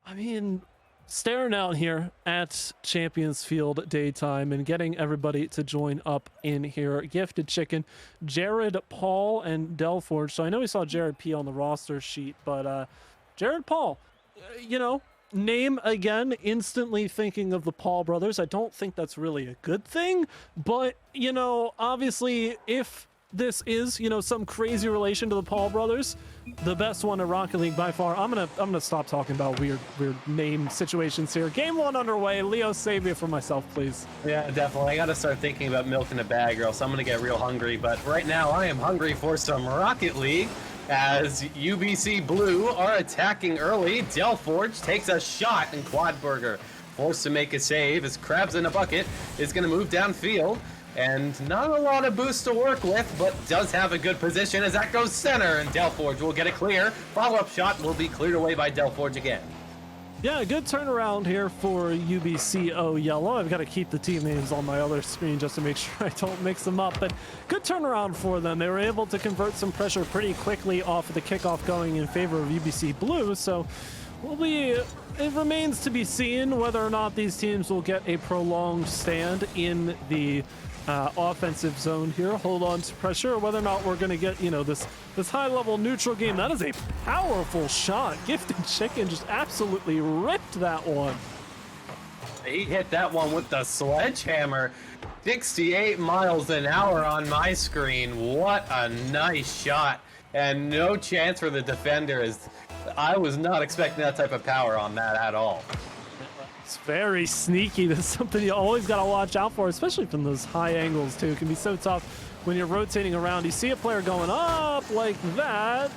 I mean, staring out here at Champions Field daytime and getting everybody to join up in here. Gifted Chicken, Jared, Paul, and Delforge. So I know we saw Jared P on the roster sheet, but Jared Paul, you know, name again, instantly thinking of the Paul brothers. I don't think that's really a good thing, but, you know, obviously if this is, you know, some crazy relation to the Paul brothers, the best one in Rocket League by far. I'm gonna stop talking about weird name situations here. Game 1 underway. Leo, save me for myself, please. Yeah, definitely. I gotta start thinking about milk in a bag, or else I'm gonna get real hungry. But right now, I am hungry for some Rocket League, as UBC Blue are attacking early. Delforge takes a shot, and Quadburger forced to make a save as Crabs in a Bucket is gonna move downfield. And not a lot of boost to work with, but does have a good position as that goes center, and Delforge will get it clear. Follow-up shot will be cleared away by Delforge again. Yeah, good turnaround here for UBCO Yellow. I've got to keep the team names on my other screen just to make sure I don't mix them up, but good turnaround for them. They were able to convert some pressure pretty quickly off of the kickoff going in favor of UBC Blue, so it remains to be seen whether or not these teams will get a prolonged stand in the offensive zone here, hold on to pressure, or whether or not we're going to get, you know, this high-level neutral game. That is a powerful shot. Gifted Chicken just absolutely ripped that one. He hit that one with the sledgehammer. 68 miles an hour on my screen. What a nice shot. And no chance for the defender, as I was not expecting that type of power on that at all. It's very sneaky. That's something you always got to watch out for, especially from those high angles too. It can be so tough when you're rotating around. You see a player going up like that.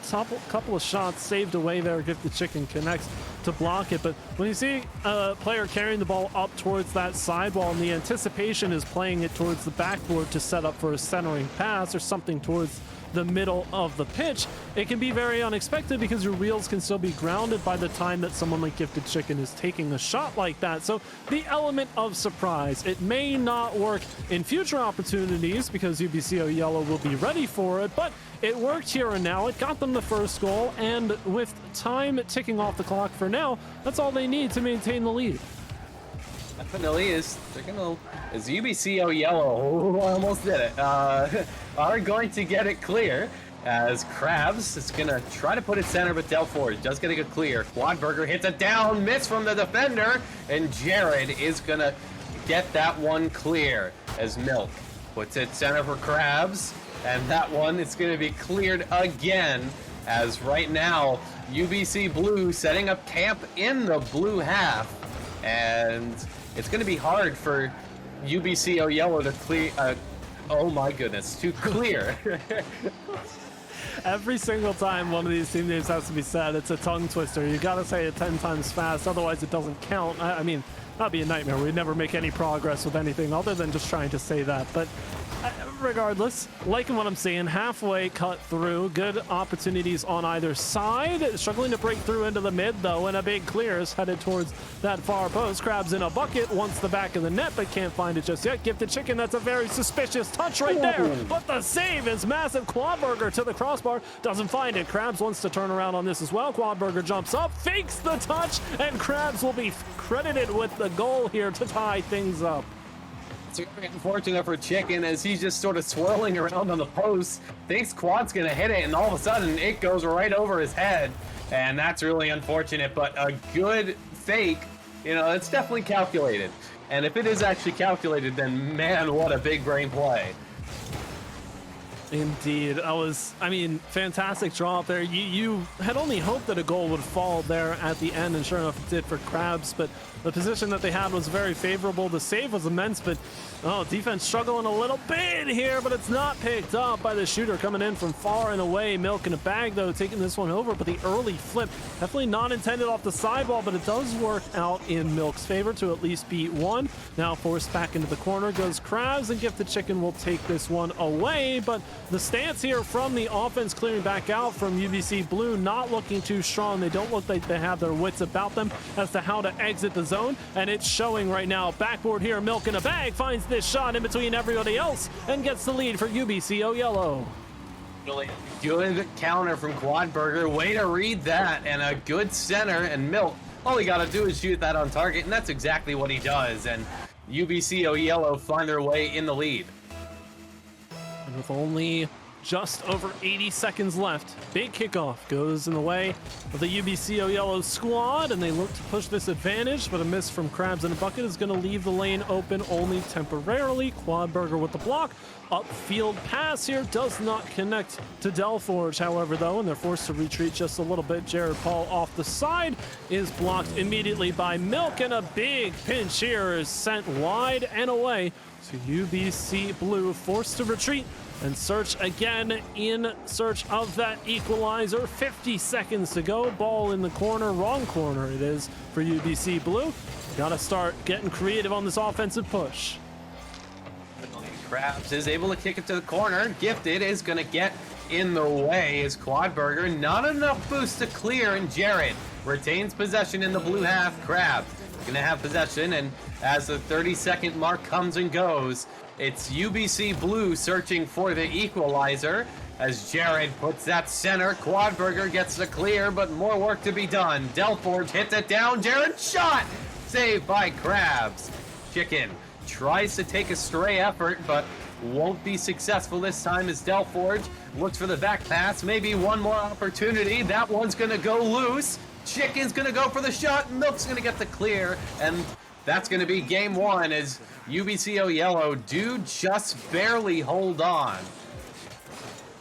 Couple of shots saved away there. Gifted Chicken connects to block it. But when you see a player carrying the ball up towards that sidewall and the anticipation is playing it towards the backboard to set up for a centering pass or something towards the middle of the pitch, it can be very unexpected because your wheels can still be grounded by the time that someone like Gifted Chicken is taking a shot like that. So the element of surprise, it may not work in future opportunities because UBCO Yellow will be ready for it, but it worked here and now. It got them the first goal, and with time ticking off the clock for now, that's all they need to maintain the lead. Definitely is UBCO Yellow, almost did it, are going to get it clear, as Krabs is going to try to put it center, but Delforge does get it clear. Quadburger hits a down miss from the defender, and Jared is going to get that one clear as Milk puts it center for Krabs, and that one is going to be cleared again, as right now UBC Blue setting up camp in the blue half, and it's going to be hard for UBCO Yellow to clear, oh my goodness, to clear. Every single time one of these team names has to be said, it's a tongue twister. You got to say it 10 times fast, otherwise it doesn't count. I mean, that'd be a nightmare. We'd never make any progress with anything other than just trying to say that. But regardless, liking what I'm seeing, halfway cut through, good opportunities on either side. Struggling to break through into the mid, though, and a big clear is headed towards that far post. Crabs in a bucket, wants the back of the net, but can't find it just yet. Gifted Chicken, that's a very suspicious touch right there, but the save is massive. Quadburger to the crossbar, doesn't find it. Crabs wants to turn around on this as well. Quadburger jumps up, fakes the touch, and Crabs will be credited with the goal here to tie things up. It's very unfortunate for Chicken, as he's just sort of swirling around on the post, thinks Quad's gonna hit it, and all of a sudden it goes right over his head, and that's really unfortunate. But a good fake, you know, it's definitely calculated, and if it is actually calculated, then man, what a big brain play. Indeed. I mean, fantastic draw up there. You had only hoped that a goal would fall there at the end, and sure enough it did for Crabs, but the position that they had was very favorable. The save was immense, but defense struggling a little bit here, but it's not picked up by the shooter coming in from far and away. Milk in a bag, though, taking this one over, but the early flip, definitely not intended off the sidewall, but it does work out in Milk's favor to at least beat one. Now forced back into the corner goes Crabs, and Gifted Chicken will take this one away, but the stance here from the offense clearing back out from UBC Blue not looking too strong. They don't look like they have their wits about them as to how to exit the zone, and it's showing right now. Backboard here, Milk in a bag finds this shot in between everybody else and gets the lead for UBCO Yellow. Good counter from Quadburger. Way to read that, and a good center, and Milk All he gotta do is shoot that on target, and that's exactly what he does. And UBCO Yellow find their way in the lead. And with only just over 80 seconds left, big kickoff goes in the way of the UBCO Yellow squad, and they look to push this advantage, but a miss from Crabs in a Bucket is going to leave the lane open only temporarily. Quadburger with the block. Upfield pass here does not connect to Delforge, however, though, and they're forced to retreat just a little bit. Jared Paul off the side is blocked immediately by Milk, and a big pinch here is sent wide and away. So UBC Blue forced to retreat and search again in search of that equalizer. 50 seconds to go. Ball in the corner. Wrong corner it is for UBC Blue. Gotta start getting creative on this offensive push. Krabs is able to kick it to the corner. Gifted is going to get in the way as Quadburger. Not enough boost to clear, and Jared retains possession in the blue half. Krabs going to have possession, and as the 30-second mark comes and goes, it's UBC Blue searching for the equalizer as Jared puts that center. Quadburger gets the clear, but more work to be done. Delforge hits it down. Jared shot! Saved by Krabs. Chicken tries to take a stray effort, but won't be successful this time as Delforge looks for the back pass. Maybe one more opportunity. That one's going to go loose. Chicken's going to go for the shot. Milk's going to get the clear, and that's going to be game one as UBCO Yellow do just barely hold on.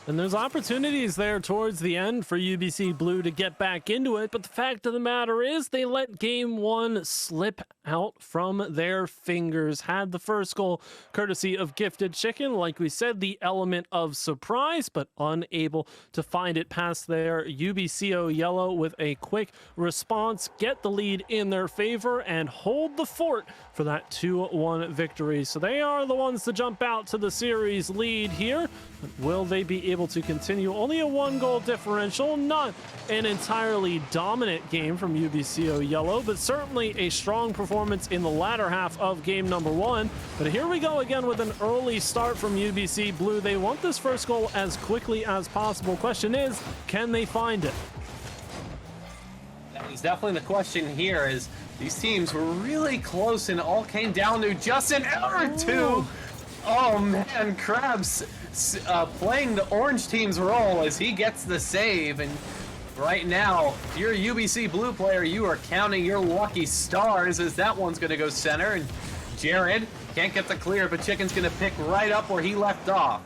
And there's opportunities there towards the end for UBC Blue to get back into it, but the fact of the matter is they let game one slip out from their fingers. Had the first goal courtesy of Gifted Chicken, like we said, the element of surprise, but unable to find it past there. UBCO Yellow with a quick response, get the lead in their favor, and hold the fort for that 2-1 victory. So they are the ones to jump out to the series lead here. But will they be able to continue? Only a 1-goal differential, not an entirely dominant game from UBCO Yellow, but certainly a strong performance in the latter half of game number one. But here we go again with an early start from UBC Blue. They want this first goal as quickly as possible. Question is, can they find it? That is definitely the question here, is these teams were really close and all came down to just an error or two. Oh man, Krabs playing the orange team's role as he gets the save, and right now, if you're a UBC Blue player, you are counting your lucky stars as that one's going to go center, and Jared can't get the clear, but Chicken's going to pick right up where he left off.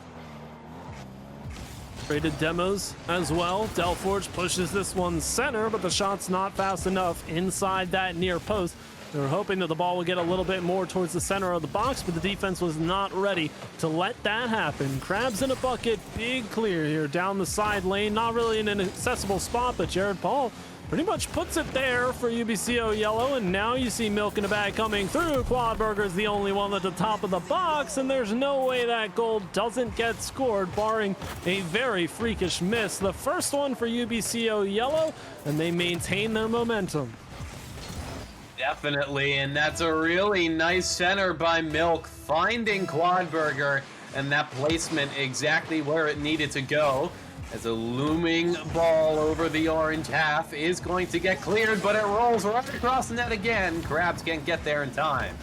Traded demos as well. Delforge pushes this one center, but the shot's not fast enough inside that near post. They were hoping that the ball would get a little bit more towards the center of the box, but the defense was not ready to let that happen. Crabs in a bucket, big clear here down the side lane. Not really in an accessible spot, but Jared Paul pretty much puts it there for UBCO Yellow, and now you see Milk in a bag coming through. Quadburger's the only one at the top of the box, and there's no way that goal doesn't get scored, barring a very freakish miss. The first one for UBCO Yellow, and they maintain their momentum. Definitely, and that's a really nice center by Milk, finding Quadburger, and that placement exactly where it needed to go, as a looming ball over the orange half is going to get cleared, but it rolls right across the net again. Krabs can't get there in time.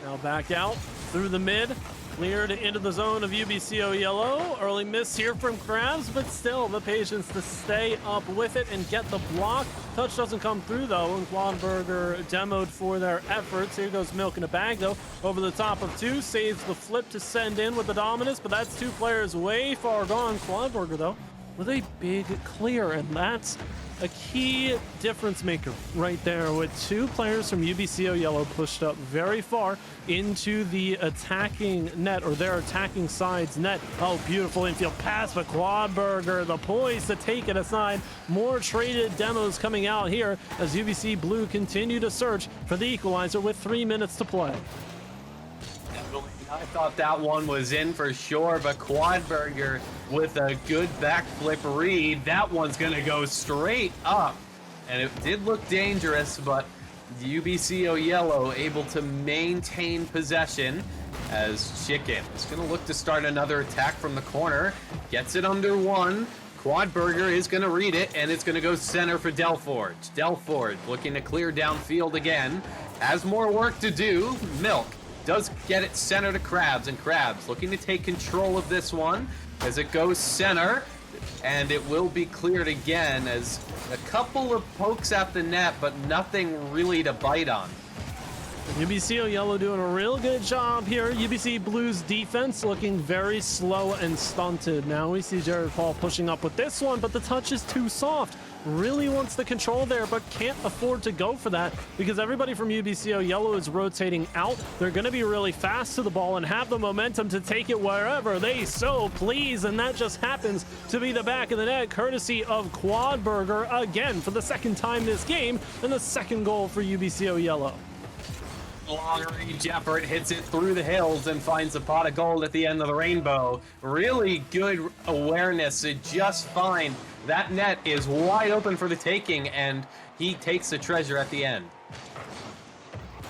Now back out through the mid, cleared into the zone of UBCO Yellow. Early miss here from Krabs, but still the patience to stay up with it and get the block. Touch doesn't come through though, and Quadburger demoed for their efforts. Here goes Milk in a bag though, over the top of two, saves the flip to send in with the dominance, but that's two players way far gone. Quadburger though, with a big clear, and that's a key difference maker right there, with two players from UBCO Yellow pushed up very far into the attacking net, or their attacking side's net. Oh, beautiful infield pass, but Quadburger, the poise to take it aside. More traded demos coming out here as UBC Blue continue to search for the equalizer with 3 minutes to play. I thought that one was in for sure, but Quadburger with a good backflip read. That one's going to go straight up. And it did look dangerous, but UBCO Yellow able to maintain possession as Chicken is going to look to start another attack from the corner. Gets it under one. Quad Burger is going to read it, and it's going to go center for Delforge. Delforge looking to clear downfield again. Has more work to do. Milk does get it center to Crabs, and Crabs looking to take control of this one as it goes center, and it will be cleared again as a couple of pokes at the net, but nothing really to bite on. UBCO Yellow doing a real good job here. UBC Blue's defense looking very slow and stunted. Now we see Jared Paul pushing up with this one, but the touch is too soft. Really wants the control there, but can't afford to go for that because everybody from UBCO Yellow is rotating out. They're going to be really fast to the ball and have the momentum to take it wherever they so please, and that just happens to be the back of the net, courtesy of Quad Burger again for the second time this game, and the second goal for UBCO Yellow. Long range effort, hits it through the hills and finds a pot of gold at the end of the rainbow. Really good awareness to just find that net is wide open for the taking, and he takes the treasure at the end.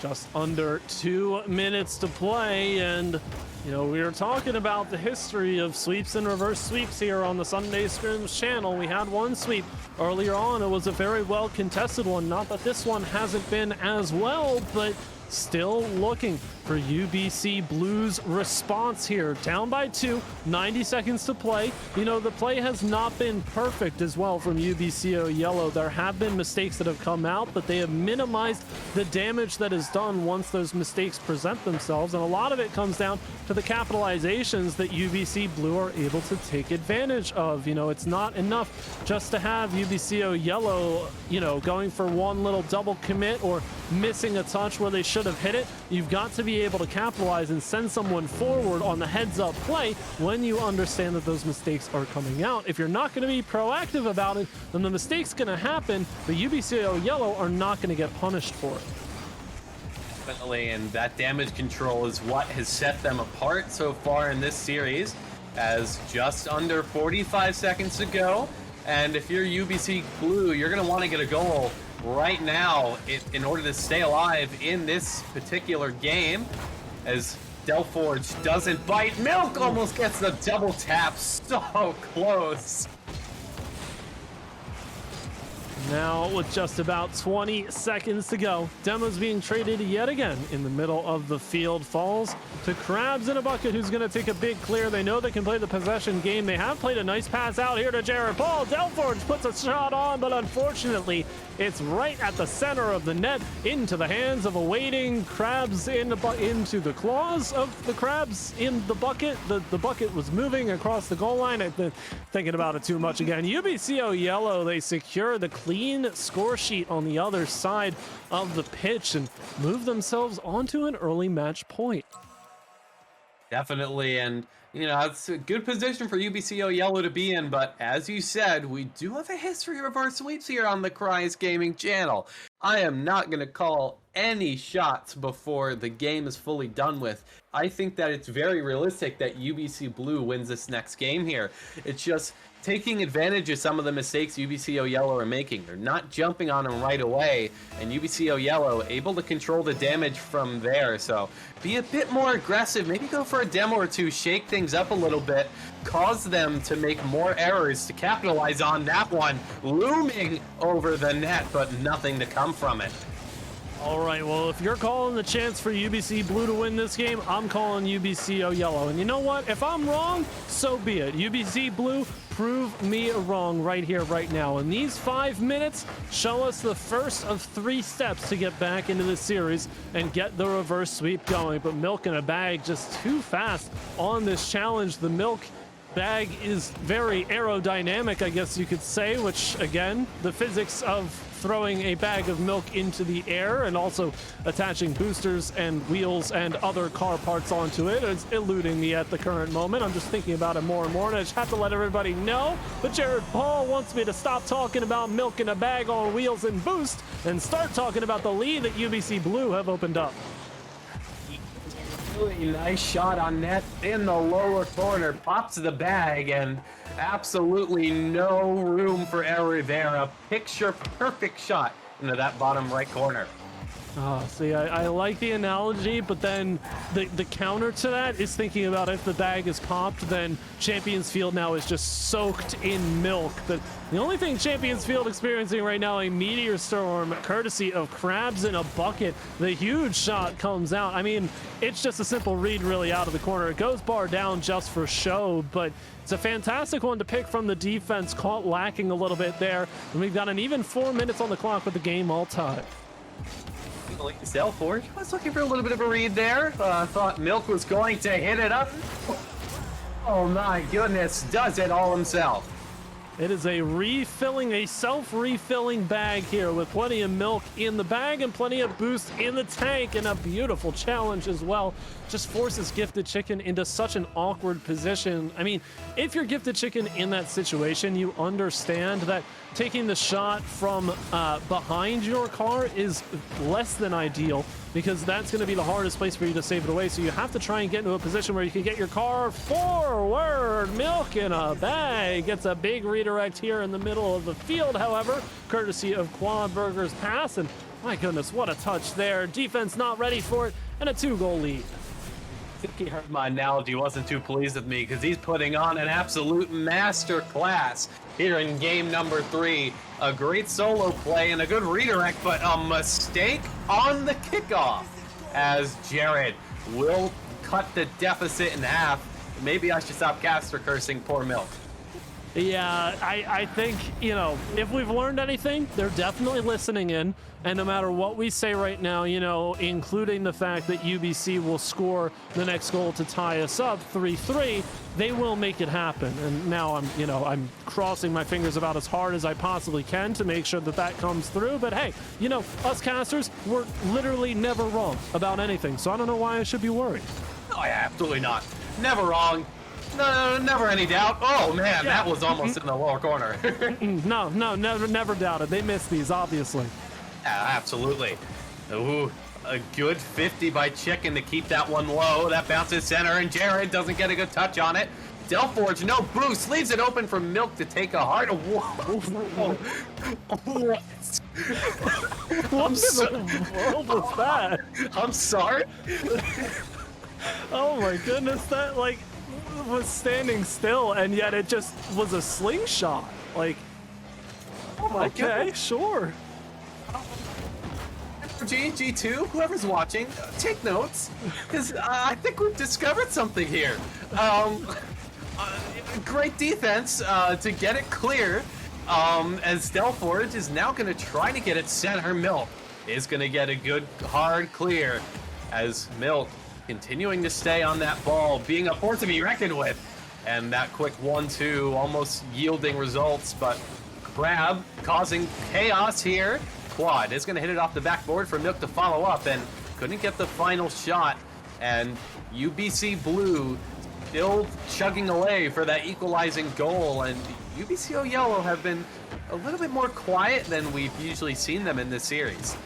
Just under 2 minutes to play, and you know, we were talking about the history of sweeps and reverse sweeps here on the Sunday Scrims channel. We had one sweep earlier on. It was a very well contested one. Not that this one hasn't been as well, but still looking for UBC Blue's response here. Down by 2, 90 seconds to play. You know, the play has not been perfect as well from UBCO Yellow. There have been mistakes that have come out, but they have minimized the damage that is done once those mistakes present themselves. And a lot of it comes down to the capitalizations that UBC Blue are able to take advantage of. You know, it's not enough just to have UBCO Yellow, you know, going for one little double commit or missing a touch where they should have hit it. You've got to be able to capitalize and send someone forward on the heads-up play when you understand that those mistakes are coming out. If you're not going to be proactive about it, then the mistake's going to happen, but UBCO Yellow are not going to get punished for it. Definitely, and that damage control is what has set them apart so far in this series, as just under 45 seconds to go. And if you're UBC Blue, you're going to want to get a goal right now in order to stay alive in this particular game, as Delforge doesn't bite. Milk almost gets the double tap. So close. Now with just about 20 seconds to go, Demo's being traded yet again in the middle of the field. Falls to Crabs in a bucket, who's going to take a big clear. They know they can play the possession game. They have played a nice pass out here to Jared Paul. Delforge puts a shot on, but unfortunately it's right at the center of the net, into the hands of a waiting Crabs, into the claws of the Crabs in the bucket. The bucket was moving across the goal line. I've been thinking about it too much again. UBCO Yellow, they secure the clean score sheet on the other side of the pitch and move themselves onto an early match point. Definitely, and you know, it's a good position for UBCO Yellow to be in, but as you said, we do have a history of reverse sweeps here on the Criius Gaming channel. I am not going to call any shots before the game is fully done with. I think that it's very realistic that UBC Blue wins this next game here. It's just taking advantage of some of the mistakes UBCO Yellow are making. They're not jumping on them right away, and UBCO Yellow able to control the damage from there. So be a bit more aggressive, maybe go for a demo or two, shake things up a little bit, cause them to make more errors to capitalize on that one looming over the net, but nothing to come from it. All right, well, if you're calling the chance for UBC Blue to win this game, I'm calling UBCO Yellow. And you know what? If I'm wrong, so be it. UBC Blue, prove me wrong right here, right now. And these 5 minutes show us the first of 3 steps to get back into the series and get the reverse sweep going. But Milk in a bag just too fast on this challenge. The Milk bag is very aerodynamic, I guess you could say, which, again, the physics of throwing a bag of milk into the air and also attaching boosters and wheels and other car parts onto it is eluding me at the current moment. I'm just thinking about it more and more, and I just have to let everybody know that Jared Paul wants me to stop talking about milk in a bag on wheels and boost and start talking about the lead that UBC Blue have opened up. Really nice shot on net in the lower corner, pops the bag, and absolutely no room for error there. A picture perfect shot into that bottom right corner. See, I like the analogy, but then the counter to that is thinking about if the bag is popped, then Champions Field now is just soaked in milk. But the only thing Champions Field experiencing right now, a meteor storm courtesy of Crabs in a bucket. The huge shot comes out. I mean, it's just a simple read really out of the corner. It goes bar down just for show, but it's a fantastic one to pick from the defense, caught lacking a little bit there. And we've got an even 4 minutes on the clock with the game all tied. Delford was looking for a little bit of a read there. Thought Milk was going to hit it up. Oh my goodness, does it all himself. It is a self-refilling bag here with plenty of milk in the bag and plenty of boost in the tank, and a beautiful challenge as well. Just forces Gifted Chicken into such an awkward position. I mean, if you're Gifted Chicken in that situation, you understand that taking the shot from behind your car is less than ideal, because that's going to be the hardest place for you to save it away. So you have to try and get into a position where you can get your car forward. Milk in a bag gets a big redirect here in the middle of the field, however, courtesy of Quadburger's pass. And my goodness, what a touch there. Defense not ready for it, and a 2-goal lead. I think he heard my analogy, wasn't too pleased with me, because he's putting on an absolute master class here in game number 3. A great solo play and a good redirect, but a mistake on the kickoff as Jared will cut the deficit in half. Maybe I should stop caster cursing poor Milk. Yeah, I think, you know, if we've learned anything, they're definitely listening in. And no matter what we say right now, you know, including the fact that UBC will score the next goal to tie us up 3-3, they will make it happen. And now I'm crossing my fingers about as hard as I possibly can to make sure that that comes through. But hey, you know, us casters, we're literally never wrong about anything. So I don't know why I should be worried. Oh, yeah, absolutely not. Never wrong. No, never any doubt. Oh man, yeah. That was almost in the lower corner. No, never doubted. They missed these, obviously. Yeah, absolutely. Ooh, a good 50 by Chicken to keep that one low. That bounces center, and Jared doesn't get a good touch on it. Delforge, no boost, leaves it open for Milk to take a hard. Whoa. What in the world was that? I'm sorry. Oh my goodness, that was standing still, and yet it just was a slingshot. Like, okay, goodness. Sure. G2, whoever's watching, take notes, because I think we've discovered something here. Great defense to get it clear, as Delforge is now going to try to get it center. Milk is going to get a good hard clear, as Milk continuing to stay on that ball, being a force to be reckoned with. And that quick 1-2 almost yielding results, but Crab causing chaos here. Quad is going to hit it off the backboard for Milk to follow up, and couldn't get the final shot. And UBC Blue still chugging away for that equalizing goal, and UBCO Yellow have been a little bit more quiet than we've usually seen them in this series.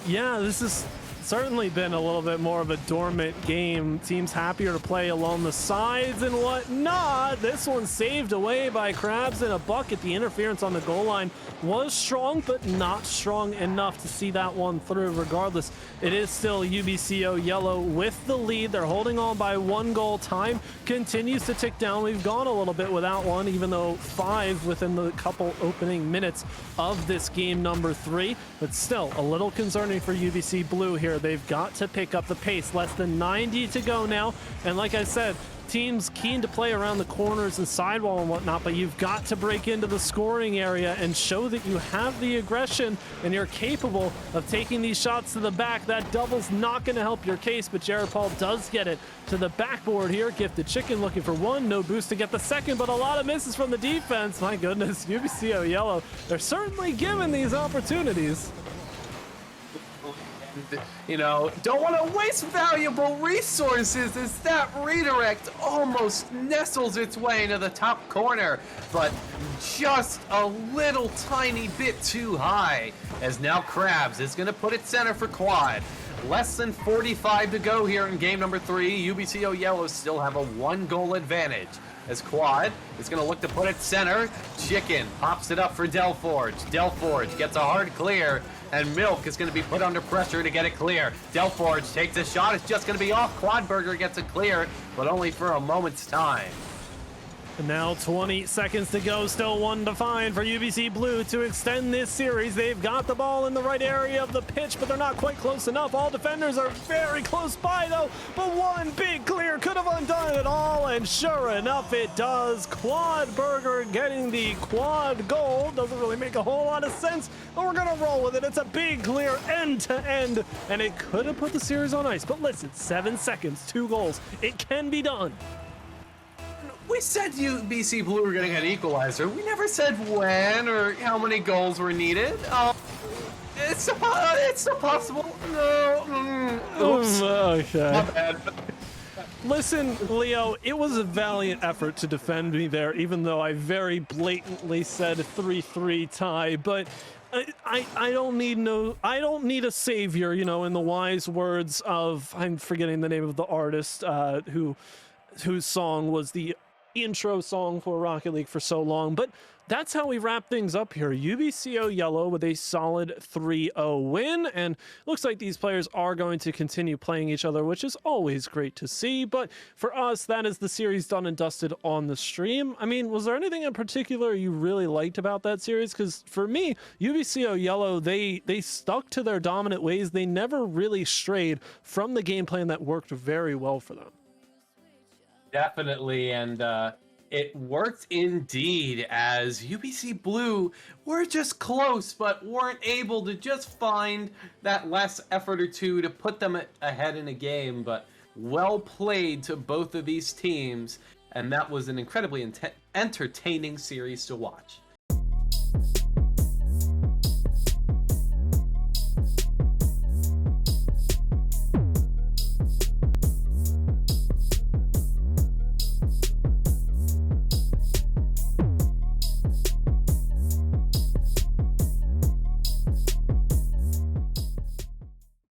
Yeah, this is certainly been a little bit more of a dormant game. Teams happier to play along the sides and whatnot. This one saved away by Crabs in a bucket. The interference on the goal line was strong, but not strong enough to see that one through. Regardless, it is still UBCO Yellow with the lead. They're holding on by 1 goal. Time continues to tick down. We've gone a little bit without one, even though 5 within the couple opening minutes of this game number 3. But still a little concerning for UBC Blue here. They've got to pick up the pace. Less than 90 to go now. And like I said, teams keen to play around the corners and sidewall and whatnot, but you've got to break into the scoring area and show that you have the aggression and you're capable of taking these shots to the back. That double's not going to help your case, but Jared Paul does get it to the backboard here. Gifted Chicken looking for 1, no boost to get the second, but a lot of misses from the defense. My goodness, UBCO Yellow, they're certainly given these opportunities. You know, don't want to waste valuable resources as that redirect almost nestles its way into the top corner, but just a little tiny bit too high, as now Crabs is going to put it center for Quad. Less than 45 to go here in game number 3. UBCO Yellow still have a 1-goal advantage, as Quad is going to look to put it center. Chicken pops it up for Delforge. Delforge gets a hard clear, and Milk is going to be put under pressure to get it clear. Delforge takes a shot. It's just going to be off. Quadburger gets it clear, but only for a moment's time. And now 20 seconds to go, still one to find for UBC Blue to extend this series. They've got the ball in the right area of the pitch, but they're not quite close enough. All defenders are very close by though, but one big clear could have undone it all, and sure enough it does. Quadburger getting the quad goal. Doesn't really make a whole lot of sense, but we're gonna roll with it. It's a big clear end to end, and it could have put the series on ice, but listen, 7 seconds, 2 goals. It can be done. We said UBC Blue were getting an equalizer. We never said when or how many goals were needed. It's still possible. No. Oops. Okay. My bad. Listen, Leo, it was a valiant effort to defend me there, even though I very blatantly said 3-3 tie, but I don't need a savior, you know, in the wise words of, I'm forgetting the name of the artist whose song was the intro song for Rocket League for so long, but that's how we wrap things up here. UBCO Yellow with a solid 3-0 win, and looks like these players are going to continue playing each other, which is always great to see. But for us, that is the series done and dusted on the stream. I mean, was there anything in particular you really liked about that series? Because for me, UBCO Yellow, they stuck to their dominant ways. They never really strayed from the game plan that worked very well for them. Definitely, and it worked indeed, as UBC Blue were just close, but weren't able to just find that last effort or two to put them ahead in a game. But well played to both of these teams, and that was an incredibly entertaining series to watch.